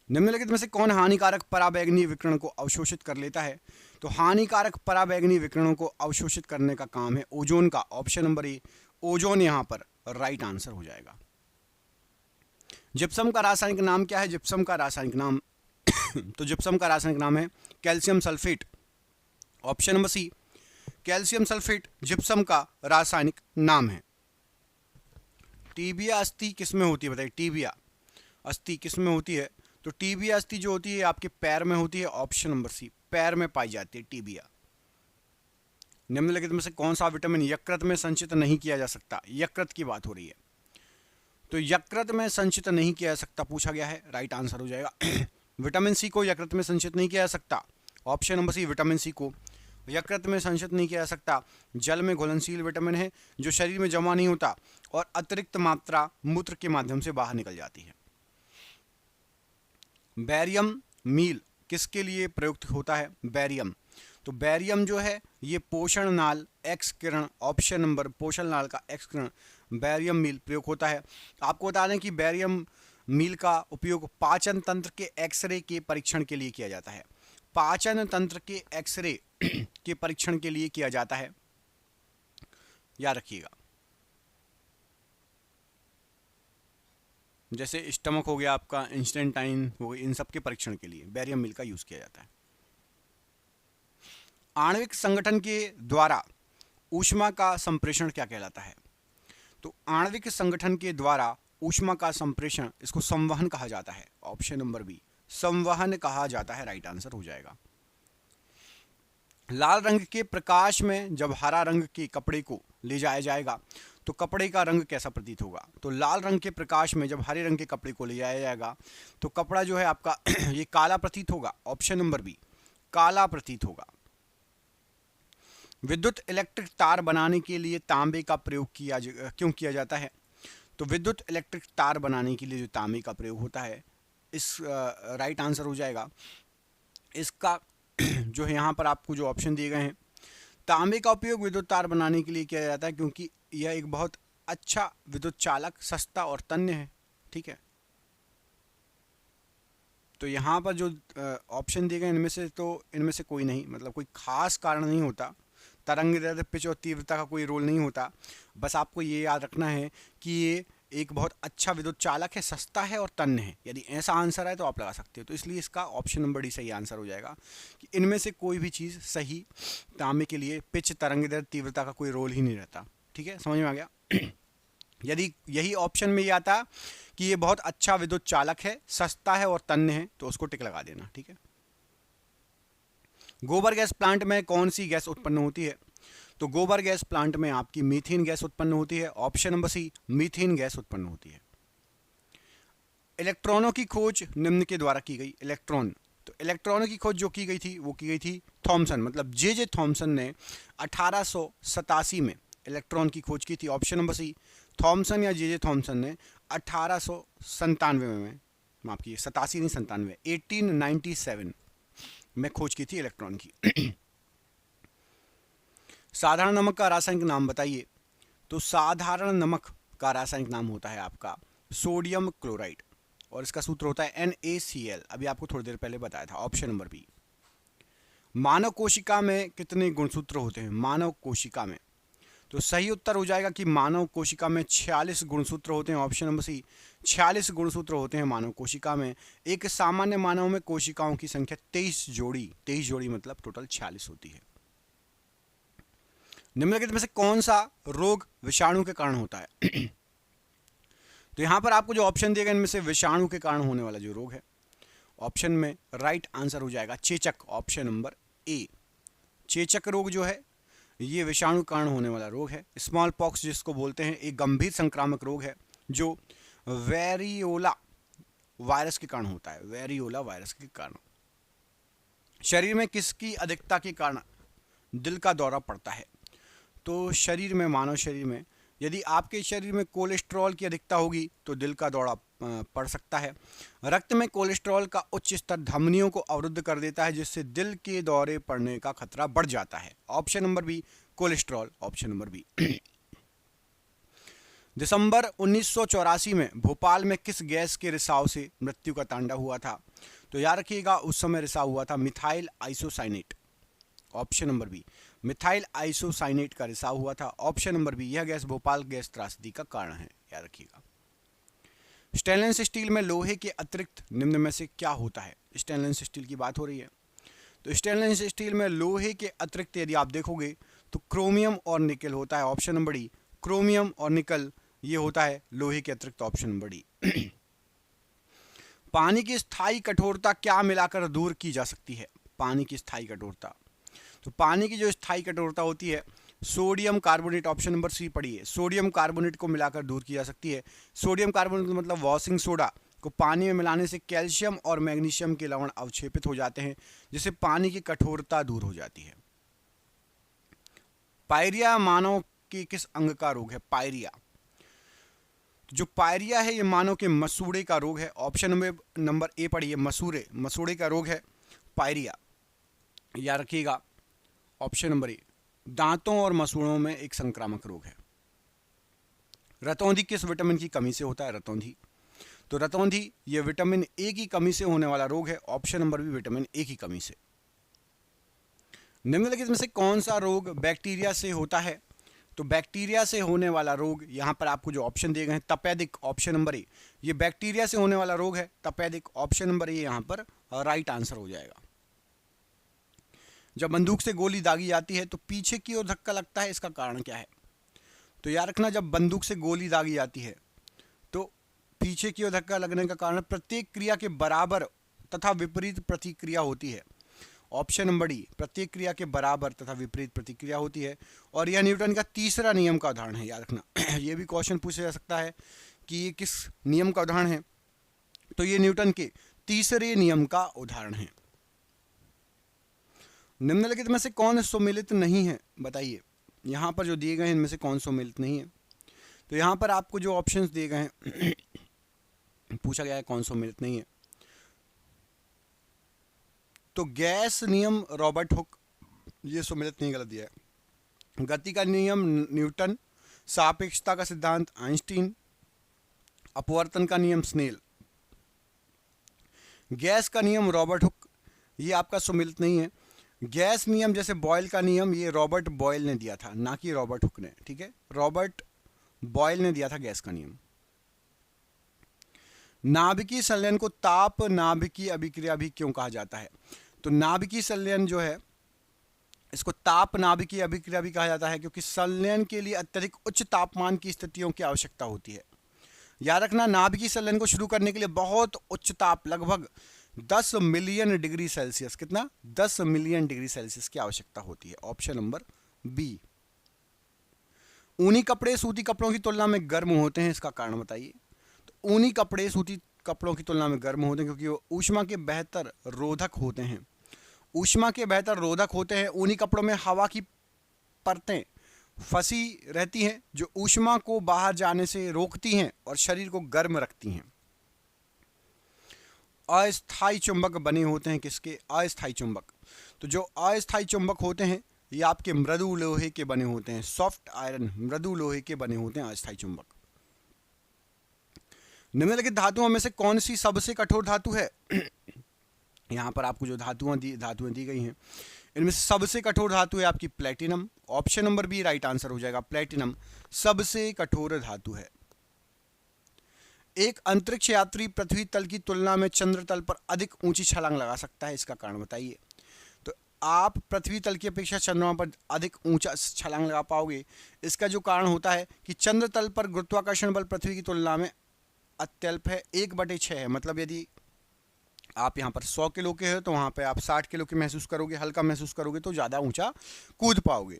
निम्नलिखित में से कौन हानिकारक पराबैंगनी विकिरण को अवशोषित कर लेता है? तो हानिकारक पराबैंगनी विकिरणों को अवशोषित करने का काम है ओजोन का। ऑप्शन नंबर ए ओजोन यहां पर राइट आंसर हो जाएगा। जिप्सम का रासायनिक नाम क्या है? जिप्सम का रासायनिक नाम तो जिप्सम का रासायनिक नाम है calcium sulphate. Option number C, calcium sulphate gypsum का रासायनिक नाम है। टीबिया अस्थि किसमें होती है, बताइए, टीबिया अस्थि किसमें होती है? तो टीबिया अस्थि जो होती है आपके पैर में होती है। ऑप्शन नंबर सी, पैर में पाई जाती है टीबिया। निम्नलिखित में से कौन सा विटामिन यकृत में संचित नहीं किया जा सकता? यकृत की बात हो रही है, तो यकृत में संचित नहीं किया जा सकता पूछा गया है, राइट आंसर हो जाएगा। विटामिन सी को यकृत में संचित नहीं किया जा सकता। Option number C, vitamin C को यकृत में संचित नहीं किया जा सकता। जल में घुलनशील विटामिन है जो शरीर में जमा नहीं होता और अतिरिक्त मात्रा मूत्र के माध्यम से बाहर निकल जाती है। बैरियम मील किसके लिए प्रयुक्त होता है? बैरियम, तो बैरियम जो है ये पोषण नाल एक्स किरण, ऑप्शन नंबर पोषण नाल का एक्स किरण बैरियम मील प्रयोग होता है। आपको बता दें कि बैरियम मील का उपयोग पाचन तंत्र के एक्सरे के परीक्षण के लिए किया जाता है। पाचन तंत्र के एक्सरे के परीक्षण के लिए किया जाता है, याद रखिएगा। जैसे स्टमक हो गया आपका, इंस्टेंटाइन हो गई, इन सब के परीक्षण के लिए बैरियम मील का यूज किया जाता है। आणविक संगठन के द्वारा ऊष्मा का संप्रेषण क्या कहलाता है? तो आणविक संगठन के द्वारा ऊष्मा का संप्रेषण, इसको संवहन कहा जाता है। ऑप्शन नंबर बी, संवहन कहा जाता है, राइट आंसर हो जाएगा। लाल रंग के प्रकाश में जब हरा रंग के कपड़े को ले जाया जाएगा तो कपड़े का रंग कैसा प्रतीत होगा? तो लाल रंग के प्रकाश में जब हरे रंग के कपड़े को ले जाया जाएगा तो कपड़ा जो है आपका ये काला प्रतीत होगा। ऑप्शन नंबर बी, काला प्रतीत होगा। विद्युत इलेक्ट्रिक तार बनाने के लिए तांबे का प्रयोग क्यों किया जाता है? तो विद्युत इलेक्ट्रिक तार बनाने के लिए जो तांबे का प्रयोग होता है, इस राइट आंसर हो जाएगा। इसका जो है यहाँ पर आपको जो ऑप्शन दिए गए हैं, तांबे का उपयोग विद्युत तार बनाने के लिए किया जाता है क्योंकि यह एक बहुत अच्छा विद्युत चालक, सस्ता और तन्य है। ठीक है, तो यहाँ पर जो ऑप्शन दिए गए इनमें से कोई नहीं, मतलब कोई खास कारण नहीं होता। तरंग पिच और तीव्रता का कोई रोल नहीं होता। बस आपको ये याद रखना है कि ये एक बहुत अच्छा विद्युत चालक है, सस्ता है और तन्य है। यदि ऐसा आंसर है तो आप लगा सकते हो। तो इसलिए इसका ऑप्शन नंबर डी सही आंसर हो जाएगा कि इनमें से कोई भी चीज़ सही तांबे के लिए पिच, तरंग तीव्रता का कोई रोल ही नहीं रहता। ठीक है, समझ में आ गया। यदि यही ऑप्शन में ये आता कि ये बहुत अच्छा विद्युत चालक है, सस्ता है और तन्य है, तो उसको टिक लगा देना। ठीक है। गोबर गैस प्लांट में कौन सी गैस उत्पन्न होती है? तो गोबर गैस प्लांट में आपकी मीथेन गैस उत्पन्न होती है। Option number C, methane gas उत्पन्न होती है। इलेक्ट्रॉनों की खोज निम्न के द्वारा की गई। इलेक्ट्रॉन तो इलेक्ट्रॉनों की खोज जो की गई थी वो की गई थी थॉमसन, मतलब जे थॉमसन ने 1887 में इलेक्ट्रॉन की खोज की थी। ऑप्शन नंबर सी, थॉमसन या जे थॉमसन ने 1897 में, माफ कीजिए 87 नहीं 97, 1897 में खोज की थी इलेक्ट्रॉन की। साधारण नमक का रासायनिक नाम बताइए। तो साधारण नमक का रासायनिक नाम होता है आपका सोडियम क्लोराइड, और इसका सूत्र होता है NaCl। अभी आपको थोड़ी देर पहले बताया था। Option number B. मानव कोशिका में कितने गुणसूत्र होते हैं? मानव कोशिका में, तो सही उत्तर हो जाएगा कि मानव कोशिका में 46 गुणसूत्र होते हैं। ऑप्शन नंबर सी, 46 गुणसूत्र होते हैं मानव कोशिका में। एक सामान्य मानव में कोशिकाओं की संख्या 23 जोड़ी मतलब टोटल 46 होती है। निम्नलिखित में से कौन सा रोग विषाणु के कारण होता है? तो यहां पर आपको जो ऑप्शन दिए गए इनमें से विषाणु के कारण होने वाला जो रोग है, ऑप्शन में राइट आंसर हो जाएगा चेचक। ऑप्शन नंबर ए, चेचक रोग जो है ये विषाणु कारण होने वाला रोग है। स्मॉल पॉक्स जिसको बोलते हैं, एक गंभीर संक्रामक रोग है जो वेरियोला वायरस के कारण होता है। वेरियोला वायरस के कारण। शरीर में किसकी अधिकता के कारण दिल का दौरा पड़ता है? तो शरीर में, मानव शरीर में यदि आपके शरीर में कोलेस्ट्रॉल की अधिकता होगी तो दिल का दौरा पड़ सकता है। रक्त में कोलेस्ट्रॉल का उच्च स्तर धमनियों को अवरुद्ध कर देता है, जिससे दिल के दौरे पड़ने का खतरा बढ़ जाता है। Option number B, cholesterol. Option number B. दिसंबर 1984 में भोपाल में किस गैस के रिसाव से मृत्यु का तांडव हुआ था? तो याद रखिएगा उस समय रिसाव हुआ था methyl isocyanate. Option number B, methyl isocyanate का रिसाव हुआ था। ऑप्शन नंबर बी, यह गैस भोपाल गैस त्रासदी का कारण है। याद रखिएगा। स्टेनलेस स्टील में लोहे के अतिरिक्त निम्न में से क्या होता है? स्टेनलेस स्टील की बात हो रही है। तो स्टेनलेस स्टील में लोहे के अतिरिक्त यदि आप देखोगे तो क्रोमियम और निकल होता है। ऑप्शन नंबर डी, क्रोमियम और निकल ये होता है लोहे के अतिरिक्त। Option number D. पानी की स्थायी कठोरता क्या मिलाकर दूर की जा सकती है? पानी की स्थायी कठोरता, तो पानी की जो स्थायी कठोरता होती है sodium carbonate. Option number C पढ़िए, सोडियम कार्बोनेट को मिलाकर दूर की जा सकती है। सोडियम कार्बोनेट मतलब वॉशिंग सोडा को पानी में मिलाने से कैल्शियम और मैग्नीशियम के लवण अवक्षेपित हो जाते हैं, जिससे पानी की कठोरता दूर हो जाती है। पायरिया मानव के किस अंग का रोग है? पायरिया, जो पायरिया है ये मानव के मसूड़े का रोग है। ऑप्शन नंबर ए पढ़िए, मसूड़े का रोग है पायरिया। याद रखिएगा ऑप्शन नंबर ए, दांतों और मसूड़ों में एक संक्रामक रोग है। रतौंधी किस विटामिन की कमी से होता है? रतौंधी, तो रतौंधी ये विटामिन ए की कमी से होने वाला रोग है। Option number B, vitamin A की कमी से। निम्नलिखित में से कौन सा रोग बैक्टीरिया से होता है? तो बैक्टीरिया से होने वाला रोग, यहां पर आपको जो ऑप्शन दिए गए हैं तपेदिक। ऑप्शन नंबर ए, ये बैक्टीरिया से होने वाला रोग है तपेदिक। ऑप्शन नंबर ए यहां पर राइट आंसर हो जाएगा। जब बंदूक से गोली दागी जाती है तो पीछे की ओर धक्का लगता है, इसका कारण क्या है? तो याद रखना, जब बंदूक से गोली दागी जाती है तो पीछे की ओर धक्का लगने का कारण प्रत्येक क्रिया के बराबर तथा विपरीत प्रतिक्रिया होती है। ऑप्शन नंबर डी, प्रत्येक क्रिया के बराबर तथा विपरीत प्रतिक्रिया होती है, और यह न्यूटन का तीसरा नियम का उदाहरण है। याद रखना यह भी क्वेश्चन पूछा जा सकता है कि ये किस नियम का उदाहरण है? तो ये न्यूटन के तीसरे नियम का उदाहरण है। निम्नलिखित में से कौन सुमेलित नहीं है? बताइए, यहां पर जो दिए गए हैं इनमें से कौन सुमेलित नहीं है? तो यहां पर आपको जो ऑप्शंस दिए गए हैं पूछा गया है कौन सुमेलित नहीं है। तो गैस नियम रॉबर्ट हुक, ये सुमेलित नहीं, गलत दिया है। गति का नियम न्यूटन, सापेक्षता का सिद्धांत आइंस्टीन, अपवर्तन का नियम स्नेल। गैस का नियम रॉबर्ट हुक, ये आपका सुमेलित नहीं है। गैस नियम जैसे बॉयल का नियम ये रॉबर्ट बॉयल ने दिया था, ना कि रॉबर्ट हुक ने। ठीक है, रॉबर्ट बॉयल ने दिया था गैस का नियम। नाभिकीय संलयन को ताप नाभिकीय अभिक्रिया भी क्यों कहा जाता है? तो नाभिकीय संलयन जो है इसको ताप नाभिकीय अभिक्रिया भी कहा जाता है, क्योंकि संलयन के लिए अत्यधिक उच्च तापमान की स्थितियों की आवश्यकता होती है। याद रखना, नाभिकीय संलयन को शुरू करने के लिए बहुत उच्च ताप, लगभग 10 मिलियन डिग्री सेल्सियस, कितना? 10 मिलियन डिग्री सेल्सियस की आवश्यकता होती है। Option number B. ऊनी कपड़े सूती कपड़ों की तुलना में गर्म होते हैं, इसका कारण बताइए। तो ऊनी कपड़े सूती कपड़ों की तुलना में गर्म होते हैं क्योंकि वो ऊष्मा के बेहतर रोधक होते हैं। ऊष्मा के बेहतर रोधक होते हैं। ऊनी कपड़ों में हवा की परतें फंसी रहती हैं जो ऊष्मा को बाहर जाने से रोकती हैं और शरीर को गर्म रखती हैं। अस्थायी चुंबक बने होते हैं किसके? अस्थायी चुंबक। तो जो अस्थायी चुंबक होते हैं ये आपके मृदु लोहे के बने होते हैं। सॉफ्ट आयरन, मृदु लोहे के बने होते हैं अस्थायी चुंबक। निम्नलिखित धातुओं में से कौन सी सबसे कठोर धातु है? यहाँ पर आपको जो धातुएं दी गई हैं इनमें से सबसे कठोर धातु है आपकी platinum. Option number B right answer हो जाएगा। प्लेटिनम सबसे कठोर धातु है। एक अंतरिक्ष यात्री पृथ्वी तल की तुलना में चंद्र तल पर अधिक ऊंची छलांग लगा सकता है, इसका कारण बताइए। तो आप पृथ्वी तल की अपेक्षा चंद्रमा पर अधिक ऊंचा छलांग लगा पाओगे। इसका जो कारण होता है कि चंद्र तल पर गुरुत्वाकर्षण बल पृथ्वी की तुलना में अत्यल्प है, 1/6 है। मतलब यदि आप यहाँ पर 100 किलो के हो तो वहाँ पे आप 60 किलो के महसूस करोगे, हल्का महसूस करोगे तो ज़्यादा ऊंचा कूद पाओगे।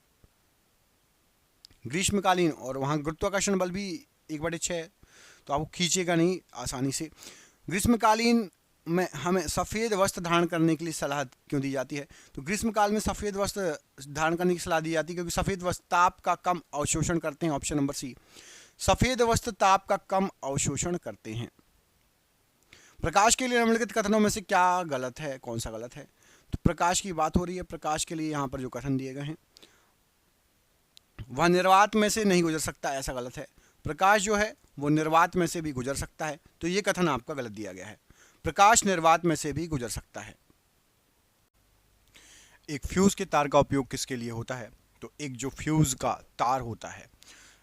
ग्रीष्मकालीन और वहाँ गुरुत्वाकर्षण बल भी 1/6 है तो आपको खींचेगा नहीं आसानी से। ग्रीष्मकालीन में हमें सफ़ेद वस्त्र धारण करने के लिए सलाह क्यों दी जाती है? तो ग्रीष्मकाल में सफ़ेद वस्त्र धारण करने की सलाह दी जाती है क्योंकि सफ़ेद वस्त्र ताप का कम अवशोषण करते हैं। ऑप्शन नंबर सी, सफ़ेद वस्त्र ताप का कम अवशोषण करते हैं। प्रकाश के लिए निम्नलिखित कथनों में से क्या गलत है? कौन सा गलत है? तो प्रकाश की बात हो रही है। प्रकाश के लिए यहाँ पर जो कथन दिए गए हैं वह निर्वात में से नहीं गुजर सकता, ऐसा गलत है। प्रकाश जो है वो निर्वात में से भी गुजर सकता है, तो ये कथन आपका गलत दिया गया है। प्रकाश निर्वात में से भी गुजर सकता है। एक फ्यूज के तार का उपयोग किसके लिए होता है? तो एक जो फ्यूज का तार होता है,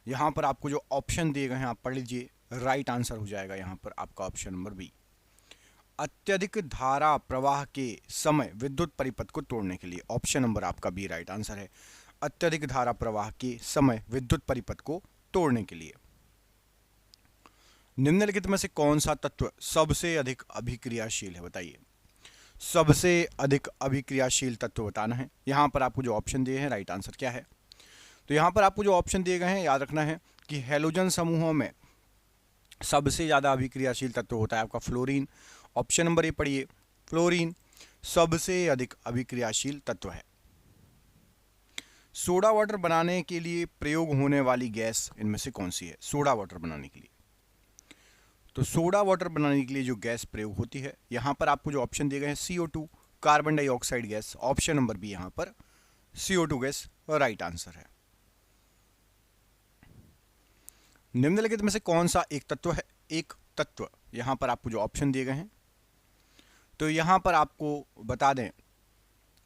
यहाँ पर आपको जो ऑप्शन दिए गए हैं आप पढ़ लीजिए। राइट आंसर हो जाएगा यहाँ पर आपका ऑप्शन नंबर बी। अत्यधिक धारा प्रवाह के समय विद्युत परिपथ को तोड़ने के लिए। ऑप्शन नंबर आपका बी राइट आंसर है। अत्यधिक धारा प्रवाह के समय विद्युत परिपथ को तोड़ने के लिए। निम्नलिखित में से कौन सा तत्व सबसे अधिक अभिक्रियाशील है? बताइए। सबसे अधिक अभिक्रियाशील तत्व बताना है। यहाँ पर आपको जो ऑप्शन दिए हैं राइट आंसर क्या है? तो यहाँ पर आपको जो ऑप्शन दिए गए हैं याद रखना है कि हैलोजन समूहों में सबसे ज़्यादा अभिक्रियाशील तत्व होता है आपका फ्लोरीन। ऑप्शन नंबर ए पढ़िए, फ्लोरीन सबसे अधिक अभिक्रियाशील तत्व है। सोडा वाटर बनाने के लिए प्रयोग होने वाली गैस इनमें से कौन सी है? सोडा वाटर बनाने के लिए, तो सोडा वाटर बनाने के लिए जो गैस प्रयोग होती है यहाँ पर आपको जो ऑप्शन दिए गए हैं CO2 carbon dioxide gas. Option number B यहाँ पर CO2 गैस राइट आंसर है। निम्नलिखित में से कौन सा एक तत्व है? एक तत्व यहाँ पर आपको जो ऑप्शन दिए गए हैं तो यहाँ पर आपको बता दें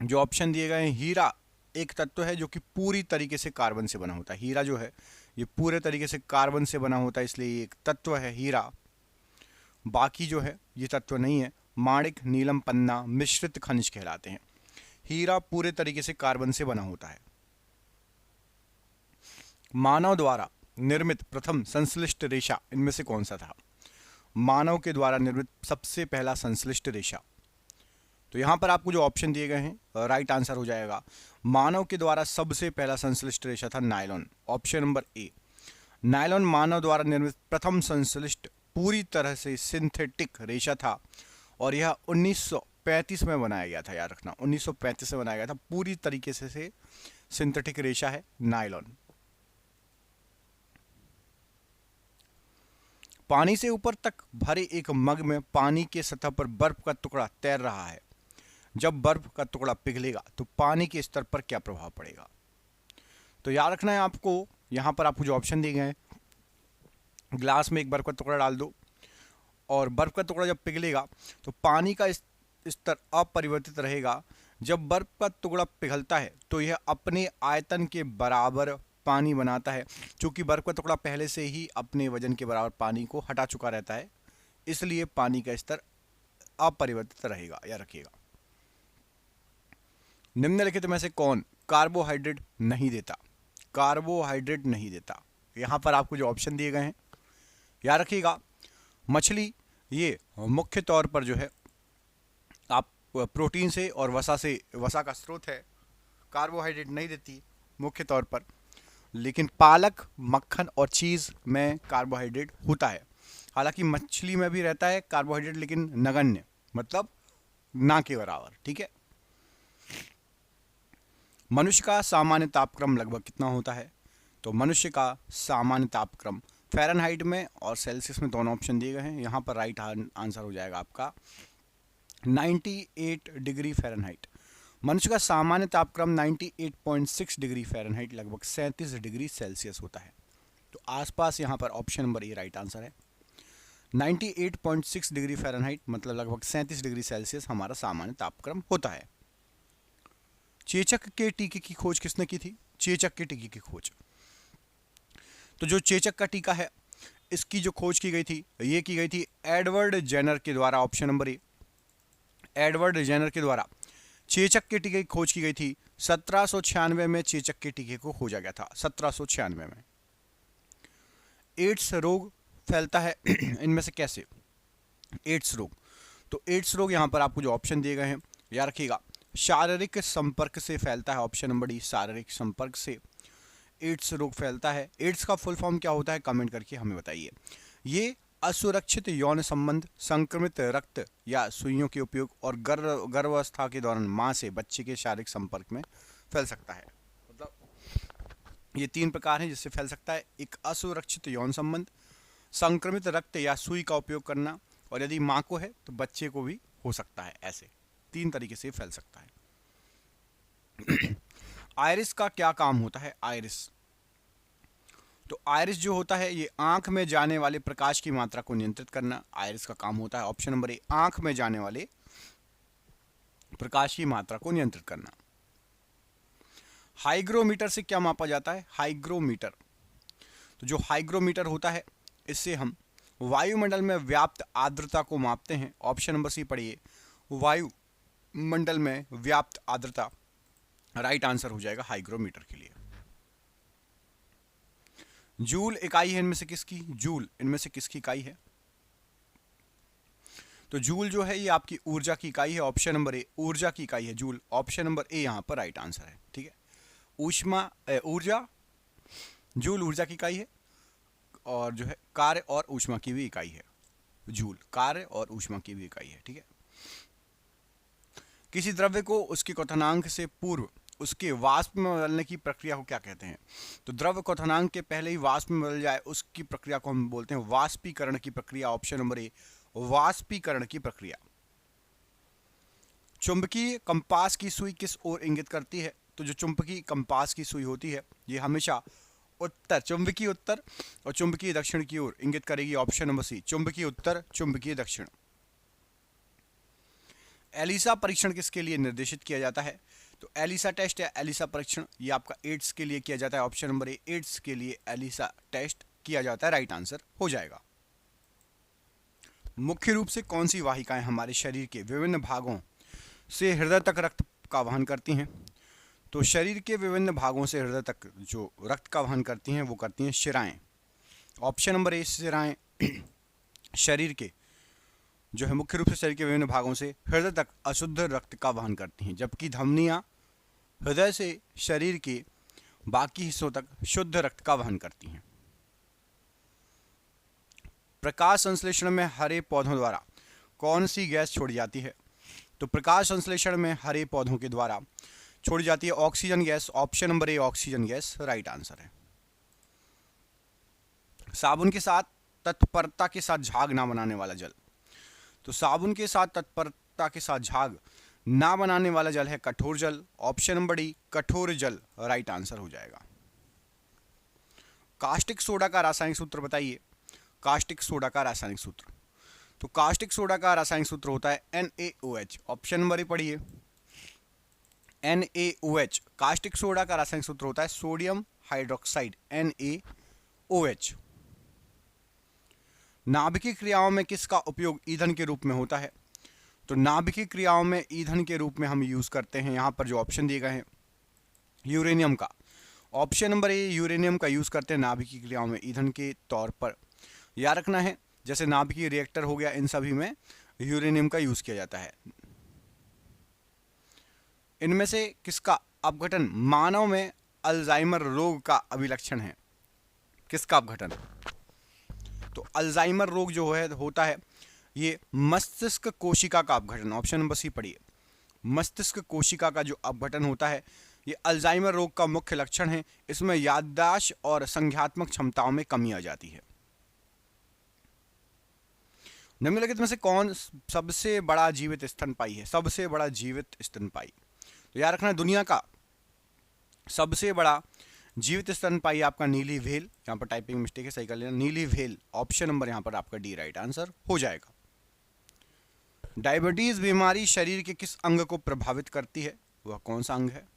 जो ऑप्शन दिए गए हैं, हीरा एक तत्व है जो कि पूरी तरीके से कार्बन से बना होता है। हीरा जो है ये पूरे तरीके से कार्बन से बना होता है, इसलिए ये एक तत्व है हीरा। बाकी जो है ये तत्व नहीं है। माणिक, नीलम, पन्ना मिश्रित खनिज कहलाते हैं। हीरा पूरे तरीके से कार्बन से बना होता है। मानव द्वारा निर्मित प्रथम संश्लिष्ट रेशा इनमें से कौन सा था? मानव के द्वारा निर्मित सबसे पहला संश्लिष्ट रेशा, तो यहाँ पर आपको जो ऑप्शन दिए गए हैं राइट आंसर हो जाएगा। मानव के द्वारा सबसे पहला संश्लिष्ट रेशा था nylon. Option number A, nylon मानव द्वारा निर्मित प्रथम संश्लिष्ट पूरी तरह से सिंथेटिक रेशा था और यह 1935 में बनाया गया था। याद रखना 1935 में बनाया गया था। पूरी तरीके से सिंथेटिक रेशा है नायलॉन। पानी से ऊपर तक भरे एक मग में पानी के सतह पर बर्फ का टुकड़ा तैर रहा है। जब बर्फ का टुकड़ा पिघलेगा तो पानी के स्तर पर क्या प्रभाव पड़ेगा? तो याद रखना है आपको, यहाँ पर आपको जो ऑप्शन दिए गए हैं, ग्लास में एक बर्फ का टुकड़ा डाल दो और बर्फ का टुकड़ा जब पिघलेगा तो पानी का स्तर अपरिवर्तित रहेगा। जब बर्फ का टुकड़ा पिघलता है तो यह अपने आयतन के बराबर पानी बनाता है। चूँकि बर्फ का टुकड़ा पहले से ही अपने वजन के बराबर पानी को हटा चुका रहता है, इसलिए पानी का स्तर अपरिवर्तित रहेगा, या रखिएगा। निम्नलिखित में से कौन कार्बोहाइड्रेट नहीं देता? कार्बोहाइड्रेट नहीं देता। यहाँ पर आपको जो ऑप्शन दिए गए हैं याद रखिएगा। मछली ये मुख्य तौर पर जो है आप प्रोटीन से और वसा का स्रोत है, कार्बोहाइड्रेट नहीं देती मुख्य तौर पर। लेकिन पालक, मक्खन और चीज़ में कार्बोहाइड्रेट होता है। हालांकि मछली में भी रहता है कार्बोहाइड्रेट, लेकिन नगण्य, मतलब ना के बराबर। ठीक है। मनुष्य का सामान्य तापक्रम लगभग कितना होता है? तो मनुष्य का सामान्य तापक्रम फ़ारेनहाइट में और सेल्सियस में दोनों ऑप्शन दिए गए हैं। यहाँ पर राइट आंसर हो जाएगा आपका 98 डिग्री फ़ारेनहाइट। मनुष्य का सामान्य तापक्रम 98.6 डिग्री फ़ारेनहाइट लगभग 37 डिग्री सेल्सियस होता है। तो आसपास यहाँ पर ऑप्शन नंबर ए राइट आंसर है। 98.6 डिग्री फ़ारेनहाइट मतलब लगभग 37 डिग्री सेल्सियस हमारा सामान्य तापक्रम होता है। चेचक के टीके की खोज किसने की थी? चेचक के टीके की खोज, तो जो चेचक का टीका है इसकी जो खोज की गई थी, ये की गई थी एडवर्ड जेनर के द्वारा। Option number A, Edward Jenner के द्वारा चेचक के टीके की खोज की गई थी। 1796 में चेचक के टीके को खोजा गया था, 1796 में। एड्स रोग फैलता है इनमें से कैसे? एड्स रोग, तो एड्स रोग यहाँ पर आपको जो ऑप्शन दिए गए हैं याद रखिएगा, शारीरिक संपर्क से फैलता है। ऑप्शन नंबर डी, शारीरिक संपर्क से एड्स रोग फैलता है। एड्स का फुल फॉर्म क्या होता है कमेंट करके हमें बताइए। ये असुरक्षित यौन संबंध, संक्रमित रक्त या सुइयों के उपयोग और गर्भावस्था के दौरान मां से बच्चे के शारीरिक संपर्क में फैल सकता है। मतलब ये 3 प्रकार हैं जिससे फैल सकता है। एक असुरक्षित यौन संबंध, संक्रमित रक्त या सुई का उपयोग करना, और यदि मां को है तो बच्चे को भी हो सकता है। ऐसे 3 तरीके से फैल सकता है। आयरिस का क्या काम होता है? आयरिस, तो आयरिस जो होता है ये आंख में जाने वाले प्रकाश की मात्रा को नियंत्रित करना आयरिस का काम होता है। ऑप्शन नंबर ए, आंख में जाने वाले प्रकाश की मात्रा को नियंत्रित करना। हाइग्रोमीटर से क्या मापा जाता है? हाइग्रोमीटर, तो जो हाइग्रोमीटर होता है इससे हम वायुमंडल में व्याप्त आर्द्रता को मापते हैं। ऑप्शन नंबर सी पढ़िए, वायुमंडल में व्याप्त आर्द्रता राइट आंसर हो जाएगा हाइग्रोमीटर के लिए। जूल इकाई है इनमें से किसकी? जूल इनमें से किसकी इकाई है? तो जूल जो है ये आपकी ऊर्जा की इकाई है। ऑप्शन नंबर ए, ऊर्जा की इकाई है जूल। ऑप्शन नंबर ए यहां पर राइट आंसर है। ठीक है, ऊर्जा, जूल ऊर्जा की इकाई है, और जो है कार्य और ऊष्मा की भी इकाई है। जूल कार्य और ऊष्मा की भी इकाई है। ठीक है। किसी द्रव्य को उसके क्वथनांक से पूर्व उसके वाष्प में बदलने की प्रक्रिया को क्या कहते हैं? तो द्रव्य क्वथनांक के पहले ही वाष्प में बदल जाए उसकी प्रक्रिया को हम बोलते हैं वाष्पीकरण की प्रक्रिया। ऑप्शन नंबर ए, वाष्पीकरण की प्रक्रिया। चुंबकीय कंपास की सुई किस ओर इंगित करती है? तो जो चुंबकीय कंपास की सुई होती है ये हमेशा उत्तर, चुंबकीय उत्तर और चुंबकीय दक्षिण की ओर इंगित करेगी। ऑप्शन नंबर सी, चुंबकीय उत्तर, चुंबकीय दक्षिण। एलिसा परीक्षण किसके लिए निर्देशित किया जाता है? तो एलिसा टेस्ट या एलिसा परीक्षण ये आपका एड्स के लिए किया जाता है। ऑप्शन नंबर ए, एड्स के लिए एलिसा टेस्ट किया जाता है, राइट आंसर हो जाएगा। मुख्य रूप से कौन सी वाहिकाएं हमारे शरीर के विभिन्न भागों से हृदय तक रक्त का वहन करती हैं? तो शरीर के विभिन्न भागों से हृदय तक जो रक्त का वहन करती हैं वो करती हैं शिराएं। ऑप्शन नंबर ए, शिराएं शरीर के जो है मुख्य रूप से शरीर के विभिन्न भागों से हृदय तक अशुद्ध रक्त का वहन करती हैं, जबकि धमनियां हृदय से शरीर के बाकी हिस्सों तक शुद्ध रक्त का वहन करती हैं। प्रकाश संश्लेषण में हरे पौधों द्वारा कौन सी गैस छोड़ी जाती है? तो प्रकाश संश्लेषण में हरे पौधों के द्वारा छोड़ी जाती है ऑक्सीजन गैस। ऑप्शन नंबर ए, ऑक्सीजन गैस राइट आंसर है। साबुन के साथ तत्परता के साथ झाग ना बनाने वाला जल, तो साबुन के साथ तत्परता के साथ झाग ना बनाने वाला जल है कठोर जल। ऑप्शन नंबर डी, कठोर जल राइट आंसर हो जाएगा। कास्टिक सोडा का रासायनिक सूत्र बताइए। कास्टिक सोडा का रासायनिक सूत्र, तो कास्टिक सोडा का रासायनिक सूत्र होता है NaOH। ऑप्शन नंबर ए पढ़िए, NaOH। कास्टिक सोडा का रासायनिक सूत्र होता है सोडियम हाइड्रोक्साइड, NaOH। नाभिकीय क्रियाओं में किसका उपयोग ईंधन के रूप में होता है? तो नाभिकीय क्रियाओं में ईंधन के रूप में हम यूज करते हैं, यहां पर जो ऑप्शन दिए गए हैं यूरेनियम का। ऑप्शन नंबर ए, यूरेनियम का यूज करते हैं नाभिकीय क्रियाओं में ईंधन के तौर पर। याद रखना है जैसे नाभिकीय रिएक्टर हो गया, इन सभी में यूरेनियम का यूज किया जाता है। इनमें से किसका अपघटन मानव में अल्जाइमर रोग का अभिलक्षण है? किसका अपघटन? तो अल्जाइमर रोग जो है होता है ये मस्तिष्क कोशिका का अपघटन, ऑप्शन नंबर सी पढ़िए, मस्तिष्क कोशिका का जो अपघटन होता है ये अल्जाइमर रोग का मुख्य लक्षण है। इसमें याददाश्त और संज्ञानात्मक क्षमताओं में कमी आ जाती है। निम्नलिखित में से कौन सबसे बड़ा जीवित स्तनपायी है? सबसे बड़ा जीवित स्तनपायी, तो याद रखना दुनिया का सबसे बड़ा जीवित स्तनपायी आपका नीली व्हेल, यहाँ पर टाइपिंग मिस्टेक है, सही कर लेना, नीली व्हेल, ऑप्शन नंबर यहाँ पर आपका डी राइट आंसर हो जाएगा। डायबिटीज बीमारी शरीर के किस अंग को प्रभावित करती है? वह कौन सा अंग है?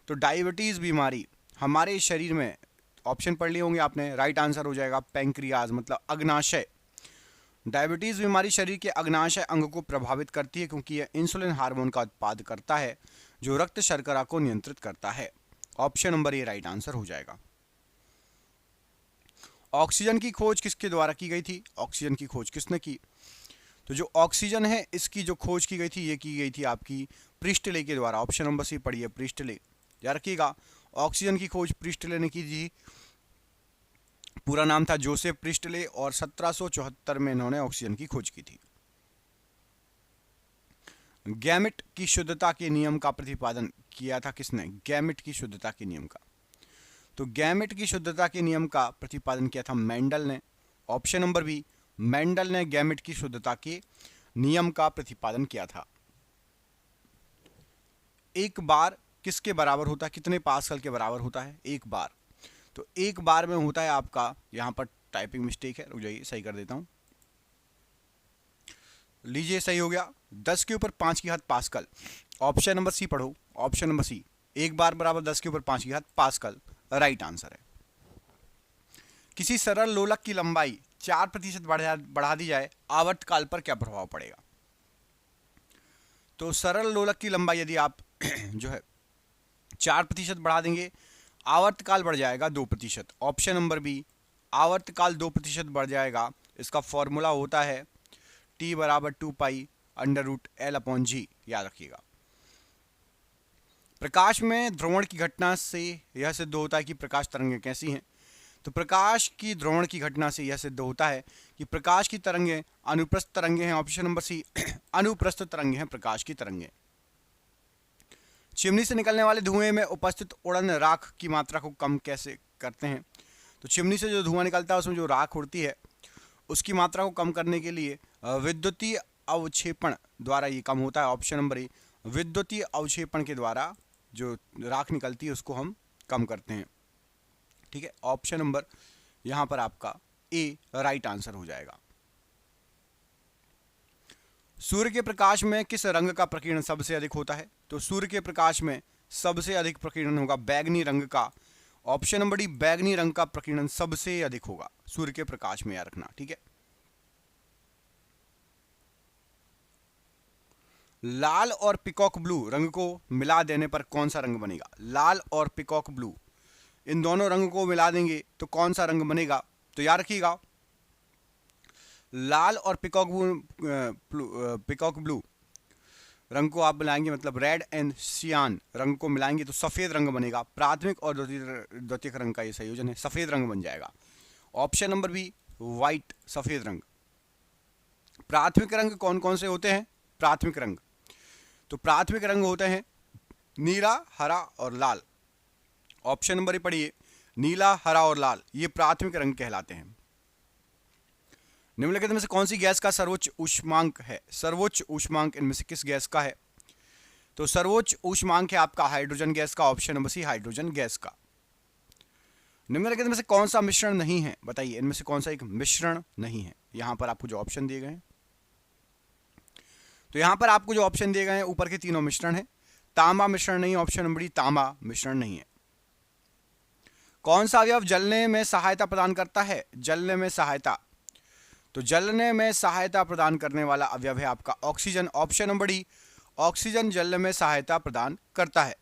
तो डायबिटीज बीमारी हमारे शरीर में, ऑप्शन पढ़ लिए होंगे आपने, राइट आंसर हो जाएगा पैंक्रियाज, मतलब अग्नाशय। डायबिटीज बीमारी शरीर के अग्नाशय अंग को प्रभावित करती है क्योंकि यह इंसुलिन हार्मोन का उत्पाद करता है जो रक्त शर्करा को नियंत्रित करता है। ऑप्शन नंबर ए राइट आंसर हो जाएगा। ऑक्सीजन की खोज किसके द्वारा की गई थी? ऑक्सीजन की खोज किसने की? तो जो ऑक्सीजन है इसकी जो खोज की गई थी ये की गई थी आपकी प्रिस्टले के द्वारा। ऑप्शन नंबर सी पढ़िए, प्रिस्टले। याद रखिएगा ऑक्सीजन की खोज प्रिस्टले ने की थी। पूरा नाम था जोसेफ प्रिस्टले और 1774 में इन्होंने ऑक्सीजन की खोज की थी। गैमेट की शुद्धता के नियम का प्रतिपादन किया था किसने? गैमेट की शुद्धता के नियम का, तो गैमेट की शुद्धता के नियम का प्रतिपादन किया था मेंडल ने। ऑप्शन नंबर बी, मेंडल ने गैमेट की शुद्धता के नियम का प्रतिपादन किया था। एक बार किसके बराबर होता है? कितने पास्कल के बराबर होता है एक बार? तो एक बार में होता है आपका, यहां पर टाइपिंग मिस्टेक है, रुक जाइए सही कर देता हूं, लीजिए सही हो गया, 10 के ऊपर 5 की घात पास्कल। ऑप्शन नंबर सी पढ़ो, ऑप्शन नंबर सी, एक बार बराबर 10 के ऊपर 5 की घात पास्कल राइट आंसर है। किसी सरल लोलक की लंबाई 4% बढ़ा दी जाए, आवर्तकाल पर क्या प्रभाव पड़ेगा? तो सरल लोलक की लंबाई यदि आप जो है 4% बढ़ा देंगे, आवर्तकाल बढ़ जाएगा 2%। ऑप्शन नंबर बी, आवर्तकाल 2% बढ़ जाएगा। इसका फॉर्मूला होता है T बराबर 2π√L/g, याद रखिएगा। प्रकाश में ध्रुवण की घटना से यह सिद्ध होता है कि प्रकाश तरंगें कैसी हैं? तो प्रकाश की ध्रुवण की घटना से यह सिद्ध होता है कि प्रकाश की तरंगें अनुप्रस्थ तरंगें हैं। ऑप्शन नंबर सी, अनुप्रस्थ तरंगें हैं प्रकाश की तरंगें। चिमनी से निकलने वाले धुएं में उपस्थित उड़न राख की मात्रा को कम कैसे करते हैं? तो चिमनी से जो धुआं निकलता है उसमें जो राख उड़ती है उसकी मात्रा को कम करने के लिए विद्युतीय अवक्षेपण द्वारा ये कम होता है। ऑप्शन नंबर ए, विद्युतीय अवक्षेपण के द्वारा जो राख निकलती है उसको हम कम करते हैं। ठीक है, ऑप्शन नंबर यहां पर आपका ए राइट आंसर हो जाएगा। सूर्य के प्रकाश में किस रंग का प्रकीर्णन सबसे अधिक होता है? तो सूर्य के प्रकाश में सबसे अधिक प्रकीर्णन होगा बैगनी रंग का। ऑप्शन नंबर डी, बैगनी रंग का प्रकीर्णन सबसे अधिक होगा सूर्य के प्रकाश में, याद रखना। ठीक है, लाल और पिकॉक ब्लू रंग को मिला देने पर कौन सा रंग बनेगा? लाल और पिकॉक ब्लू, इन दोनों रंग को मिला देंगे तो कौन सा रंग बनेगा? तो याद रखिएगा लाल और पिकॉक ब्लू रंग को आप मिलाएंगे, मतलब रेड एंड सियान रंग को मिलाएंगे तो सफेद रंग बनेगा। प्राथमिक और द्वितीयक रंग का ये संयोजन है, सफेद रंग बन जाएगा। ऑप्शन नंबर बी, व्हाइट, सफेद रंग। प्राथमिक रंग कौन कौन से होते हैं? प्राथमिक रंग, तो प्राथमिक रंग होते हैं नीला, हरा और लाल। ऑप्शन नंबर ए पढ़िए, नीला, हरा और लाल, ये प्राथमिक रंग कहलाते हैं। निम्नलिखित में से कौन सी गैस का सर्वोच्च ऊष्मांक है? सर्वोच्च ऊष्मांक इनमें से किस गैस का है? तो सर्वोच्च ऊष्मांक है आपका हाइड्रोजन गैस का। Option number C, hydrogen gas का। निम्नलिखित में से कौन सा मिश्रण नहीं है? बताइए, इनमें से कौन सा एक मिश्रण नहीं है? यहां पर आपको जो ऑप्शन दिए गए हैं, तो यहां पर आपको जो ऑप्शन दिए गए हैं ऊपर के तीनों मिश्रण है। तांबा मिश्रण नहीं, ऑप्शन नंबर डी, तांबा मिश्रण नहीं है। कौन सा अवयव जलने में सहायता प्रदान करता है? जलने में सहायता, तो जलने में सहायता प्रदान करने वाला अवयव है आपका oxygen. Option number D, oxygen जलने में सहायता प्रदान करता है।